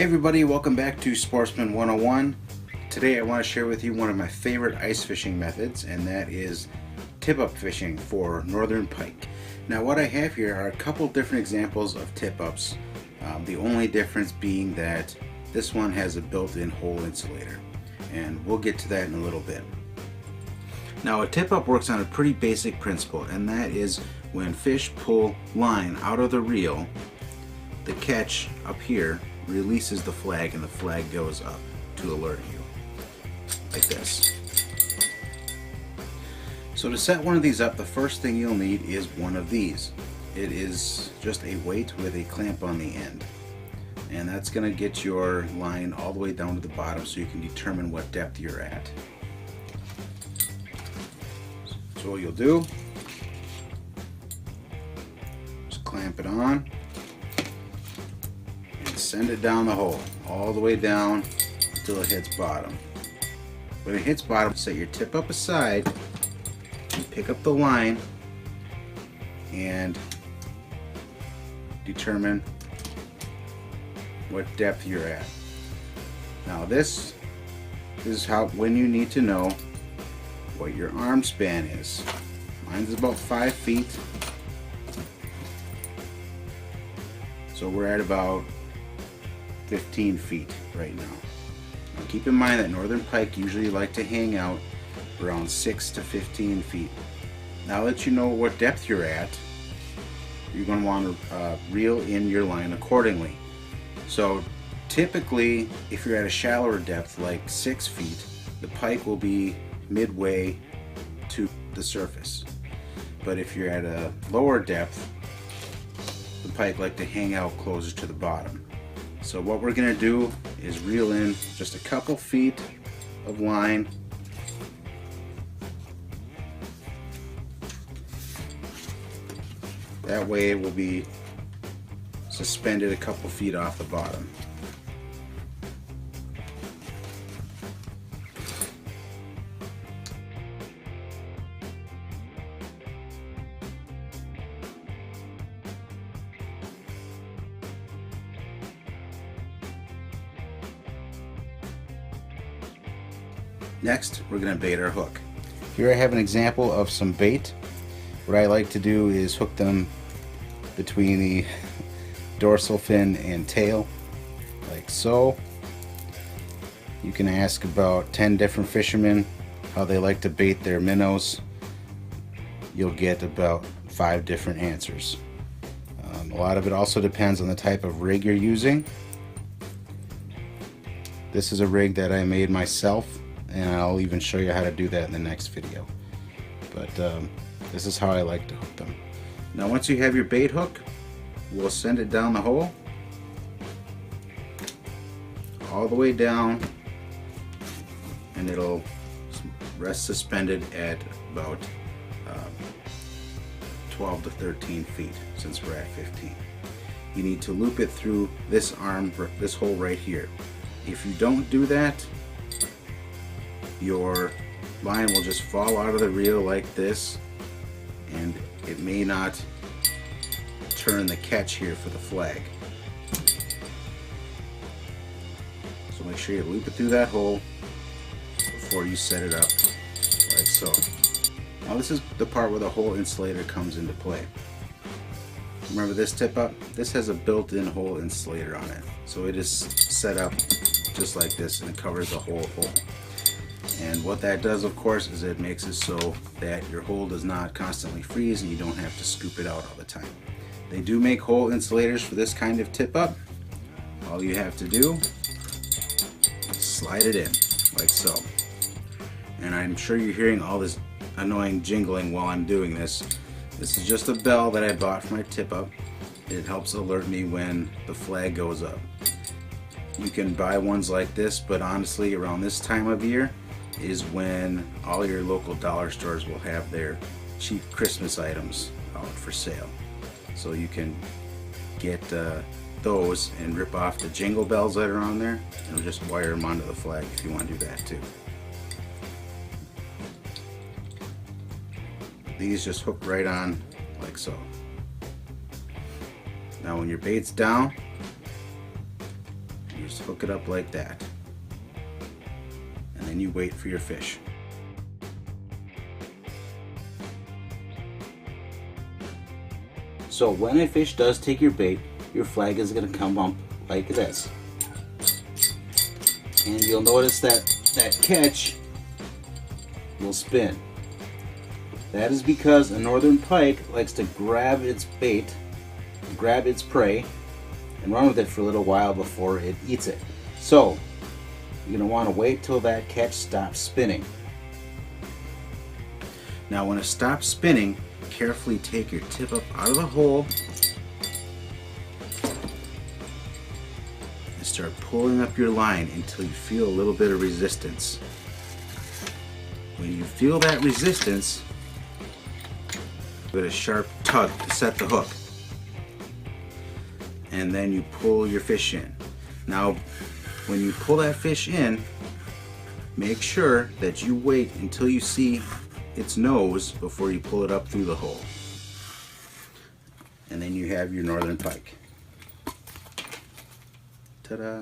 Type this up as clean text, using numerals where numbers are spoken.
Hey everybody, welcome back to Sportsman 101. Today I want to share with you one of my favorite ice fishing methods, and that is tip-up fishing for northern pike. Now what I have here are a couple different examples of tip-ups, the only difference being that this one has a built-in hole insulator, and we'll get to that in a little bit. Now a tip-up works on a pretty basic principle, and that is when fish pull line out of the reel, the catch up here releases the flag and the flag goes up to alert you, like this. So to set one of these up, the first thing you'll need is one of these. It is just a weight with a clamp on the end, and that's going to get your line all the way down to the bottom so you can determine what depth you're at. So what you'll do, just clamp it on and send it down the hole, all the way down until it hits bottom. When it hits bottom, set your tip up aside and pick up the line and determine what depth you're at. Now this is when you need to know what your arm span is. Mine's about 5 feet, so we're at about 15 feet right now. Now keep in mind that northern pike usually like to hang out around 6 to 15 feet. Now that you know what depth you're at, you're going to want to reel in your line accordingly. So typically, if you're at a shallower depth like 6 feet, the pike will be midway to the surface. But if you're at a lower depth, the pike like to hang out closer to the bottom. So what we're going to do is reel in just a couple feet of line. That way it will be suspended a couple feet off the bottom. Next, we're going to bait our hook. Here I have an example of some bait. What I like to do is hook them between the dorsal fin and tail, like so. You can ask about 10 different fishermen how they like to bait their minnows. You'll get about 5 different answers. A lot of it also depends on the type of rig you're using. This is a rig that I made myself, and I'll even show you how to do that in the next video. But this is how I like to hook them. Now once you have your bait hook, we'll send it down the hole, all the way down, and it'll rest suspended at about 12 to 13 feet, since we're at 15. You need to loop it through this arm, this hole right here. If you don't do that, your line will just fall out of the reel like this, and it may not turn the catch here for the flag. So make sure you loop it through that hole before you set it up, like so. Now this is the part where the hole insulator comes into play. Remember this tip up? This has a built-in hole insulator on it. So it is set up just like this, and it covers the whole hole. And what that does, of course, is it makes it so that your hole does not constantly freeze and you don't have to scoop it out all the time. They do make hole insulators for this kind of tip up. All you have to do is slide it in, like so. And I'm sure you're hearing all this annoying jingling while I'm doing this. This is just a bell that I bought for my tip up. It helps alert me when the flag goes up. You can buy ones like this, but honestly, around this time of year is when all your local dollar stores will have their cheap Christmas items out for sale. So you can get those and rip off the jingle bells that are on there, and just wire them onto the flag if you want to do that too. These just hook right on like so. Now when your bait's down, you Just hook it up like that. And then you wait for your fish. So when a fish does take your bait, your flag is going to come up like this. And you'll notice that catch will spin. That is because a northern pike likes to grab its bait, grab its prey, and run with it for a little while before it eats it. So you're going to want to wait till that catch stops spinning. Now when it stops spinning, carefully take your tip up out of the hole and start pulling up your line until you feel a little bit of resistance. When you feel that resistance, give it a sharp tug to set the hook. And then you pull your fish in. Now, when you pull that fish in, make sure that you wait until you see its nose before you pull it up through the hole. And then you have your northern pike. Ta-da!